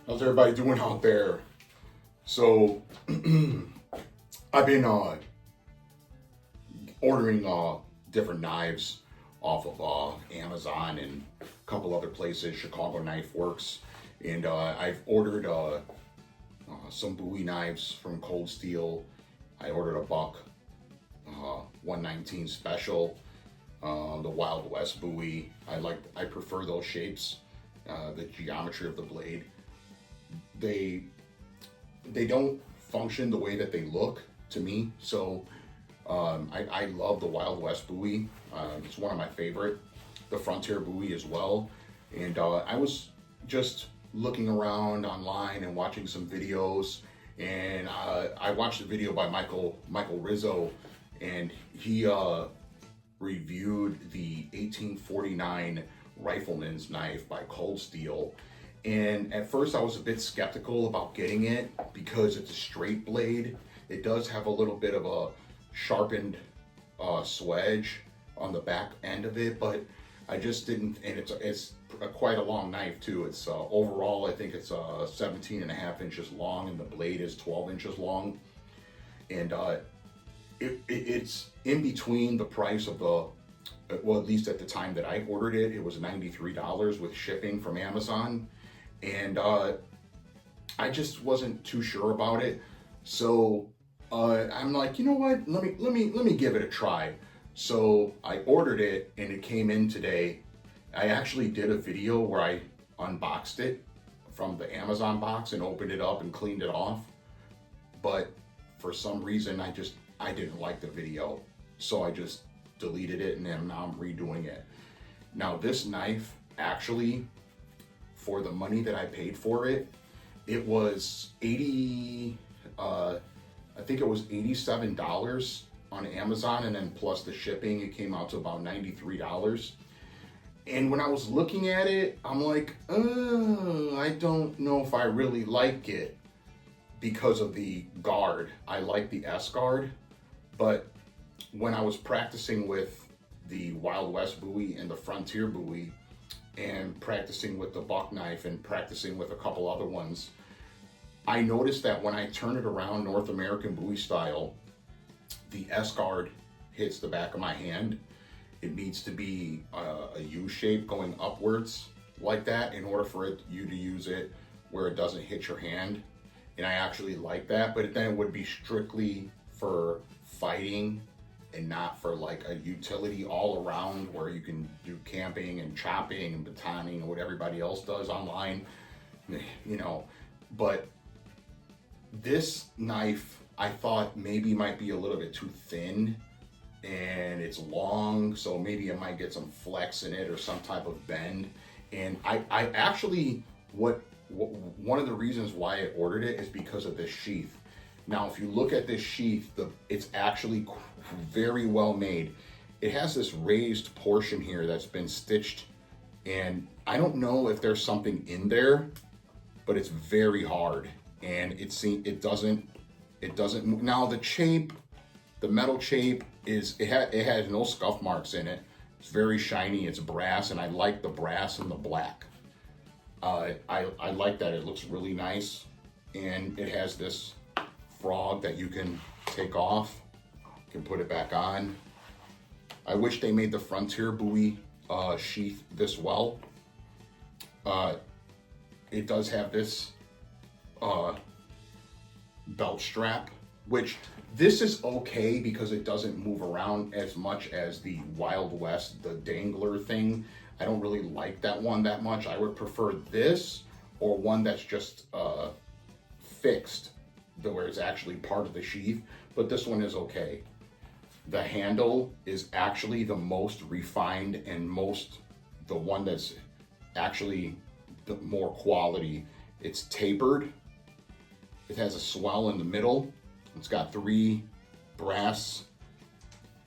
How's everybody doing out there? So, I've been ordering different knives off of Amazon and a couple other places, Chicago Knife Works, and I've ordered some Bowie knives from Coldsteel. I ordered a buck 119 special, the Wild West Bowie. I prefer those shapes, the geometry of the blade. They don't function the way that they look to me. So I love the Wild West Bowie. It's one of my favorite. The Frontier Bowie as well. And I was just looking around online and watching some videos. And I watched a video by Michael Rizzo, and he reviewed the 1849 Rifleman's knife by Coldsteel. And at first I was a bit skeptical about getting it because it's a straight blade. It does have a little bit of a sharpened swedge on the back end of it, but I just didn't, and it's quite a long knife too. It's overall, I think it's 17 and a half inches long, and the blade is 12 inches long. And it's in between the price of the, well, at least at the time that I ordered it, it was $93 with shipping from Amazon. And I just wasn't too sure about it. So I'm like, you know what? Let me give it a try. So I ordered it and it came in today. I actually did a video where I unboxed it from the Amazon box and opened it up and cleaned it off. But for some reason, I didn't like the video. So I just deleted it, and then now I'm redoing it. Now this knife, actually, for the money that I paid for it, it was I think it was $87 on Amazon, and then plus the shipping, it came out to about $93. And when I was looking at it, I'm like, I don't know if I really like it because of the guard. I like the S guard, but when I was practicing with the Wild West Bowie and the Frontier Bowie, and practicing with the buck knife and practicing with a couple other ones, I noticed that when I turn it around North American Bowie style, the S guard hits the back of my hand. It needs to be a U shape going upwards like that in order for you to use it where it doesn't hit your hand. And I actually like that, but then it would be strictly for fighting and not for like a utility all around where you can do camping and chopping and batoning and what everybody else does online, you know. But this knife, I thought maybe might be a little bit too thin, and it's long, so maybe it might get some flex in it or some type of bend. And I actually, one of the reasons why I ordered it is because of this sheath. Now, if you look at this sheath, it's actually very well made. It has this raised portion here that's been stitched, and I don't know if there's something in there, but it's very hard, and it doesn't move. Now the chape, the metal chape it has no scuff marks in it. It's very shiny. It's brass, and I like the brass and the black. I like that. It looks really nice, and it has this frog that you can take off, you can put it back on. I wish they made the Frontier Bowie sheath this well. It does have this belt strap, which this is okay because it doesn't move around as much as the Wild West, the dangler thing. I don't really like that one that much. I would prefer this or one that's just fixed, where it's actually part of the sheath, but this one is okay. The handle is actually the most refined and the one that's actually the more quality. It's tapered. It has a swell in the middle. It's got 3 brass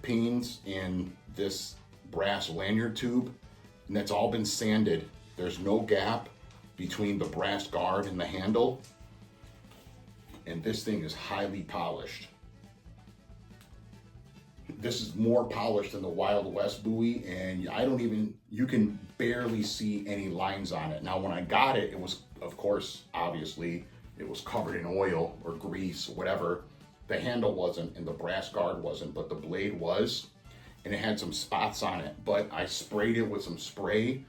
pins and this brass lanyard tube, and that's all been sanded. There's no gap between the brass guard and the handle. And this thing is highly polished. This is more polished than the Wild West Bowie, and you can barely see any lines on it. Now, when I got it, it was of course, obviously, it was covered in oil or grease or whatever. The handle wasn't, and the brass guard wasn't, but the blade was, and it had some spots on it. But I sprayed it with some spray,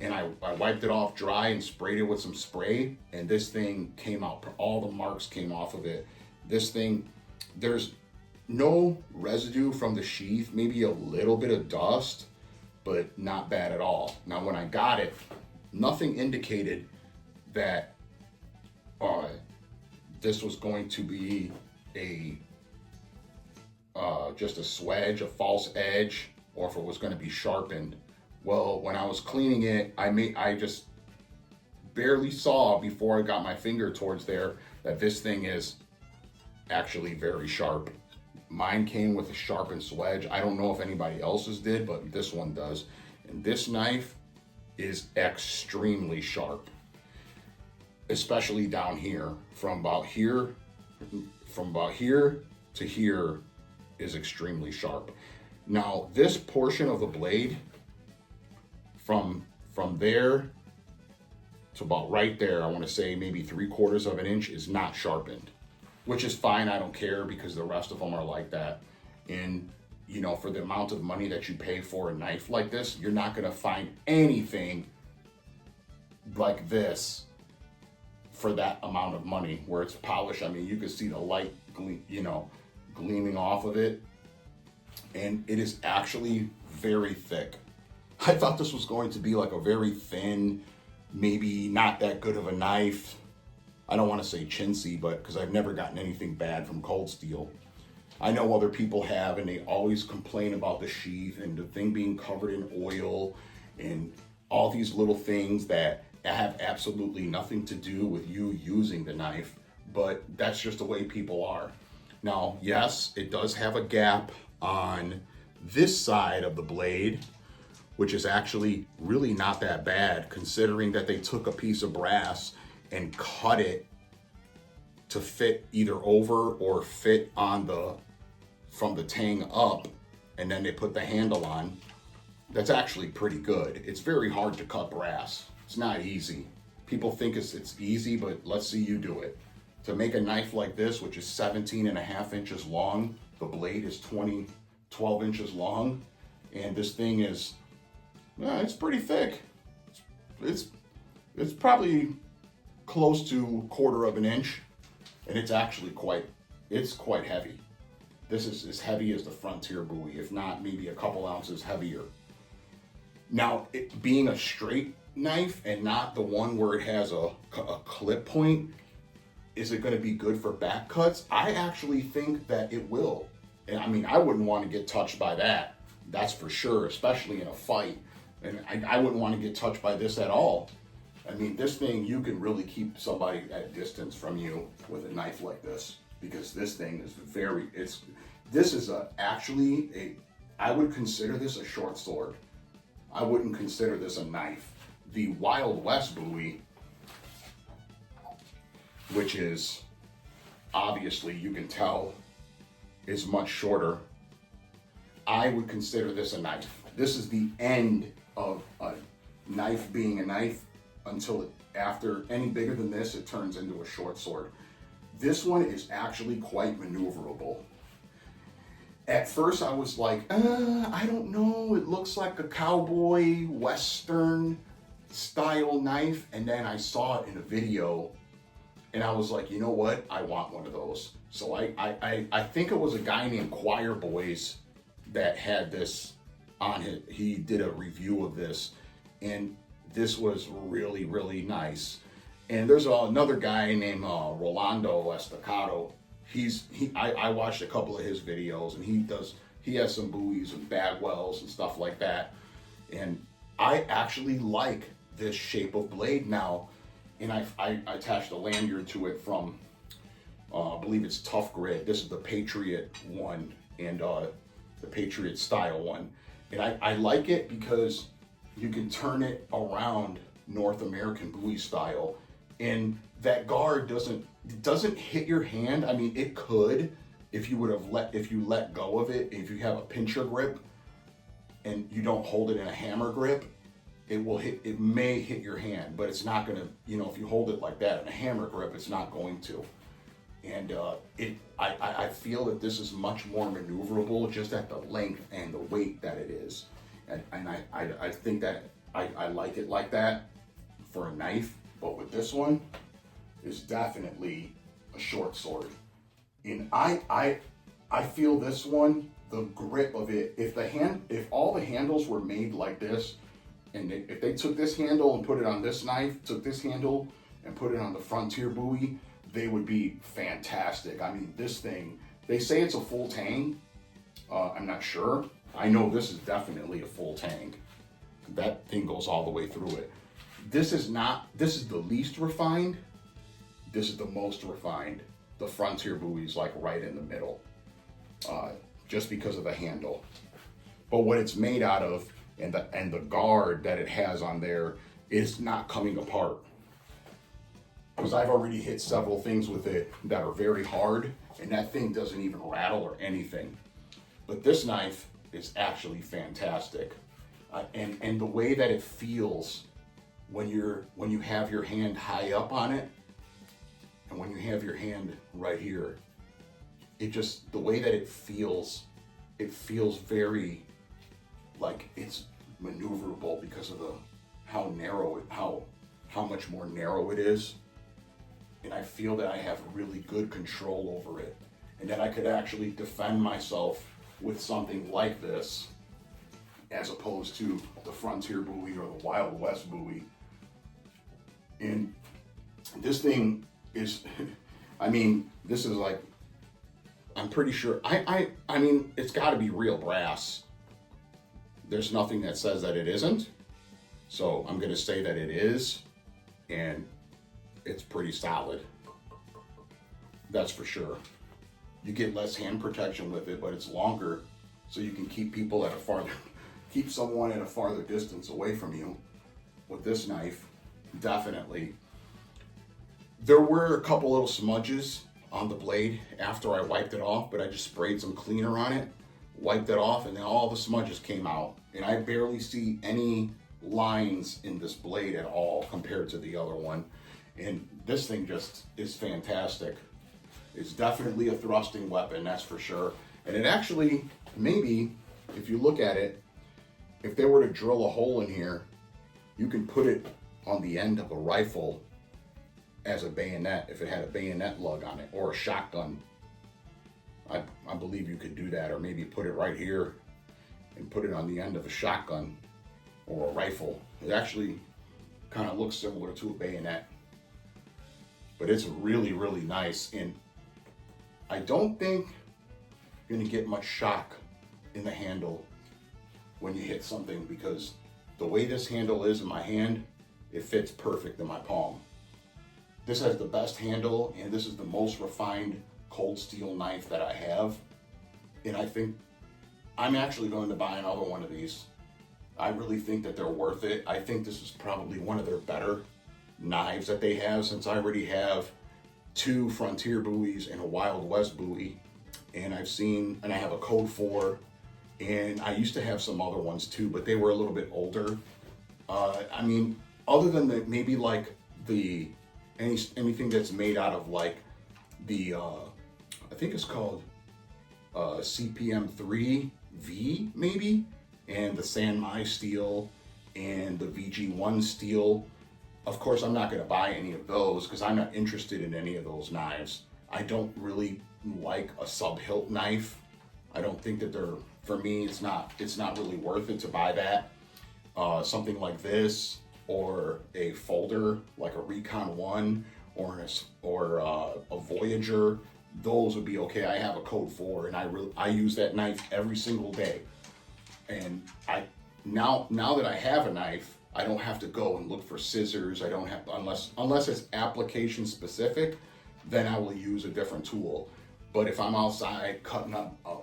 and I wiped it off dry and sprayed it with some spray, and this thing came out. All the marks came off of it. This thing, there's no residue from the sheath, maybe a little bit of dust, but not bad at all. Now, when I got it, nothing indicated that this was going to be a just a swedge, a false edge, or if it was going to be sharpened. Well, when I was cleaning it, I just barely saw before I got my finger towards there that this thing is actually very sharp. Mine came with a sharpened swedge. I don't know if anybody else's did, but this one does. And this knife is extremely sharp, especially down here. From about here to here is extremely sharp. Now, this portion of the blade, from there to about right there, I want to say maybe 3/4 of an inch, is not sharpened, which is fine. I don't care, because the rest of them are like that. And you know, for the amount of money that you pay for a knife like this, you're not going to find anything like this for that amount of money, where it's polished. I mean, you can see the light gleaming off of it, and it is actually very thick. I thought this was going to be like a very thin, maybe not that good of a knife. I don't want to say chintzy, but because I've never gotten anything bad from Coldsteel. I know other people have, and they always complain about the sheath and the thing being covered in oil and all these little things that have absolutely nothing to do with you using the knife, but that's just the way people are. Now, yes, it does have a gap on this side of the blade, which is actually really not that bad, considering that they took a piece of brass and cut it to fit either over or fit on from the tang up, and then they put the handle on. That's actually pretty good. It's very hard to cut brass. It's not easy. People think it's easy, but let's see you do it. To make a knife like this, which is 17.5 inches long, the blade is 12 inches long, and this thing is, it's pretty thick. It's probably close to 1/4 of an inch, and it's actually quite heavy. This is as heavy as the Frontier buoy, if not maybe a couple ounces heavier. Now, it being a straight knife and not the one where it has a clip point, is it going to be good for back cuts? I actually think that it will. And I mean, I wouldn't want to get touched by that. That's for sure, especially in a fight. And I wouldn't want to get touched by this at all. I mean, this thing, you can really keep somebody at distance from you with a knife like this, because this thing is I would consider this a short sword. I wouldn't consider this a knife. The Wild West buoy, which is obviously, you can tell, is much shorter. I would consider this a knife. This is the end of a knife being a knife until after any bigger than this, it turns into a short sword. This one is actually quite maneuverable. At first I was like, I don't know, it looks like a cowboy western style knife. And then I saw it in a video and I was like, you know what? I want one of those. So I think it was a guy named Choir Boys that had this on it. He did a review of this, and this was really, really nice. And there's another guy named Rolando Estacado. I watched a couple of his videos, and he has some buoys and bagwells and stuff like that. And I actually like this shape of blade now. And I attached a lanyard to it from, I believe it's Tough Grit. This is the Patriot one, and the Patriot style one. And I like it because you can turn it around North American buoy style, and that guard doesn't hit your hand. I mean, it could if you let go of it, if you have a pincher grip and you don't hold it in a hammer grip. it may hit your hand, but it's not gonna, if you hold it like that in a hammer grip, it's not going to. And I feel that this is much more maneuverable just at the length and the weight that it is. And I think that I like it like that for a knife, but with this one, it's definitely a short sword. And I feel this one, the grip of it, if all the handles were made like this, and if they took this handle and put it on this knife, took this handle and put it on the Frontier buoy, they would be fantastic. I mean, this thing, they say it's a full tang. I'm not sure. I know this is definitely a full tang. That thing goes all the way through it. This is the least refined. This is the most refined. The Frontier buoy is like right in the middle, just because of the handle. But what it's made out of and the guard that it has on there is not coming apart. Because I've already hit several things with it that are very hard, and that thing doesn't even rattle or anything. But this knife is actually fantastic, and the way that it feels when you have your hand high up on it, and when you have your hand right here, the way that it feels very like it's maneuverable because of how much more narrow it is. And I feel that I have really good control over it, and that I could actually defend myself with something like this, as opposed to the Frontier buoy or the Wild West buoy. And this thing is, I mean, this is like, I'm pretty sure, I mean, it's got to be real brass. There's nothing that says that it isn't, so I'm going to say that it is, and it's pretty solid. That's for sure. You get less hand protection with it, but it's longer, so you can keep someone at a farther distance away from you. With this knife, definitely. There were a couple little smudges on the blade after I wiped it off, but I just sprayed some cleaner on it, wiped it off, and then all the smudges came out. And I barely see any lines in this blade at all compared to the other one. And this thing just is fantastic. It's definitely a thrusting weapon, that's for sure. And it actually, maybe, if you look at it, if they were to drill a hole in here, you can put it on the end of a rifle as a bayonet, if it had a bayonet lug on it, or a shotgun. I believe you could do that, or maybe put it right here and put it on the end of a shotgun or a rifle. It actually kind of looks similar to a bayonet, but it's really, really nice. And I don't think you're gonna get much shock in the handle when you hit something, because the way this handle is in my hand, it fits perfect in my palm. This has the best handle, and this is the most refined cold steel knife that I have. And I think I'm actually going to buy another one of these. I really think that they're worth it. I think this is probably one of their better knives that they have, since I already have 2 Frontier buoys and a Wild West buoy. And I have a Code 4, and I used to have some other ones too, but they were a little bit older. I mean, other than maybe like anything that's made out of like the, I think it's called CPM 3V maybe, and the San Mai steel and the VG1 steel. Of course, I'm not going to buy any of those because I'm not interested in any of those knives. I don't really like a sub-hilt knife. I don't think that for me, it's not really worth it to buy that. Something like this, or a folder like a Recon 1 or a Voyager, those would be okay. I have a Code 4, and I use that knife every single day. And now that I have a knife, I don't have to go and look for scissors. I don't have to, unless it's application specific, then I will use a different tool. But if I'm outside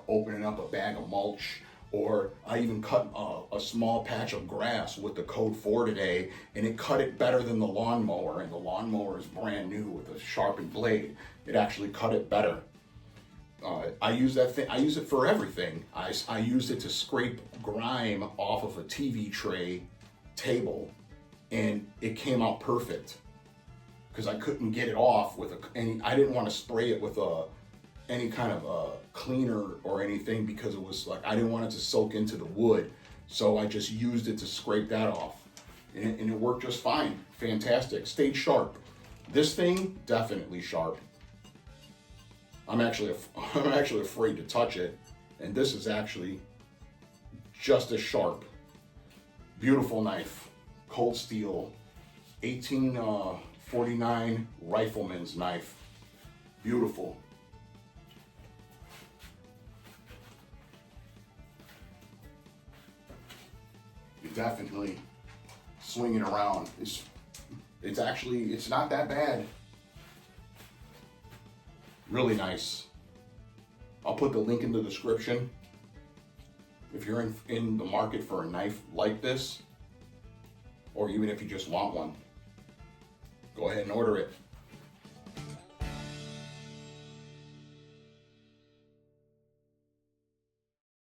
opening up a bag of mulch, or I even cut a small patch of grass with the Code 4 today, and it cut it better than the lawnmower, and the lawnmower is brand new with a sharpened blade. It actually cut it better. I use that thing. I use it for everything. I use it to scrape grime off of a TV tray table, and it came out perfect because I couldn't get it off with I didn't want to spray it with any kind of cleaner or anything, because it was like, I didn't want it to soak into the wood. So I just used it to scrape that off, and it worked just fine. Fantastic. Stayed sharp. This thing, definitely sharp. I'm actually afraid to touch it, and this is actually just as sharp. Beautiful knife. Coldsteel 1849 Rifleman's knife. Beautiful. You definitely swing it around. It's not that bad. Really nice. I'll put the link in the description. If you're in the market for a knife like this, or even if you just want one, go ahead and order it.